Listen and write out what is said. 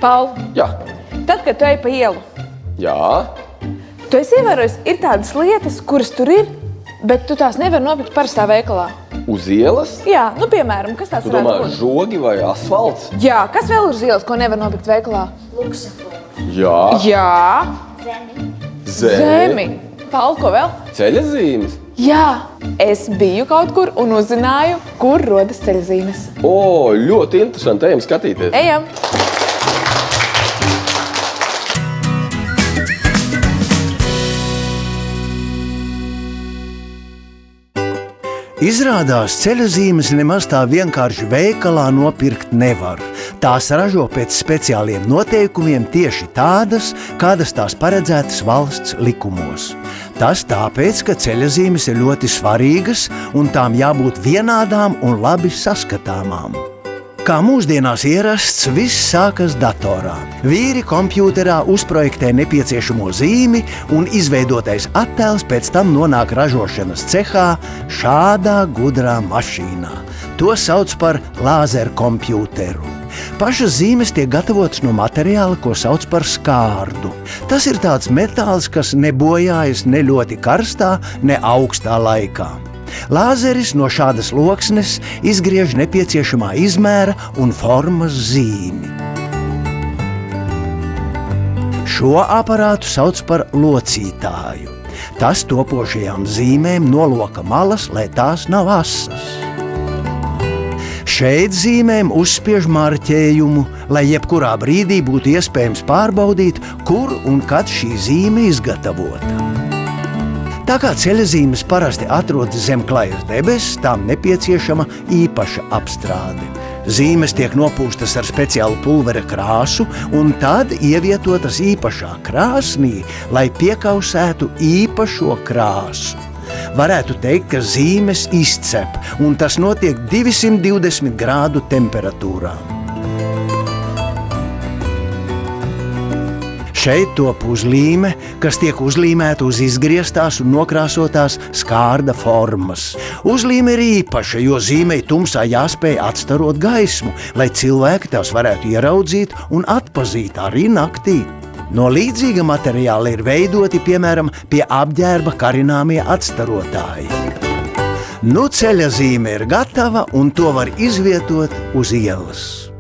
Paul, Jā. tad, kad tu ej pa ielu, Jā. tu esi ievērojis, ir tādas lietas, kuras tur ir, bet tu tās nevari nopirkt parastā veikalā. Uz ielas? Jā, nu piemēram, kas tāds Tu domā, žogi vai asfalts? Jā, kas vēl ir uz ielas, ko nevar nopirkt veikalā? Jā. Jā. Zemi. Paul, ko vēl? Ceļazīmes? Jā, es biju kaut kur un uzzināju, kur rodas ceļazīmes. O, ļoti interesanti, ejam skatīties. Ejam! Izrādās, ceļazīmes nemaz tā vienkārši veikalā nopirkt nevar. Tās ražo pēc speciāliem noteikumiem tieši tādas, kādas tās paredzētas valsts likumos. Tas tāpēc, ka ceļazīmes ir ļoti svarīgas un tām jābūt vienādām un labi saskatāmām. Kā mūsdienās ierasts, viss sākas datorā. Vīri kompjūterā uzprojektē nepieciešamo zīmi un izveidotais attēls pēc tam nonāk ražošanas cehā šādā gudrā mašīnā. To sauc par lāzerkompjūteru. Pašas zīmes tiek gatavotas no materiāla, ko sauc par skārdu. Tas ir tāds metāls, kas nebojājas ne ļoti karstā, ne augstā laikā. Lāzeris no šādas loksnes izgriež nepieciešamā izmēra un formas zīmi. Šo aparātu sauc par locītāju. Tas topošajām zīmēm noloka malas, lai tās nav asas. Šeit zīmēm uzspiež marķējumu, lai jebkurā brīdī būtu iespējams pārbaudīt, kur un kad šī zīme izgatavota. Tā kā ceļazīmes parasti atrodas zem klajas debesis, tām nepieciešama īpaša apstrāde. Zīmes tiek nopūstas ar speciālu pulvera krāsu un tad ievietotas īpašā krāsnī, lai piekausētu īpašo krāsu. Varētu teikt, ka zīmes izcep, un tas notiek 220 grādu temperatūrā. Šeit top uzlīme, kas tiek uzlīmēta uz izgrieztās un nokrāsotās skārda formas. Uzlīme ir īpaša, jo zīmei tumsā jāspēj atstarot gaismu, lai cilvēki tās varētu ieraudzīt un atpazīt arī naktī. No līdzīga materiāla ir veidoti, piemēram, pie apģērba karināmie atstarotāji. Nu, ceļazīme ir gatava un to var izvietot uz ielas.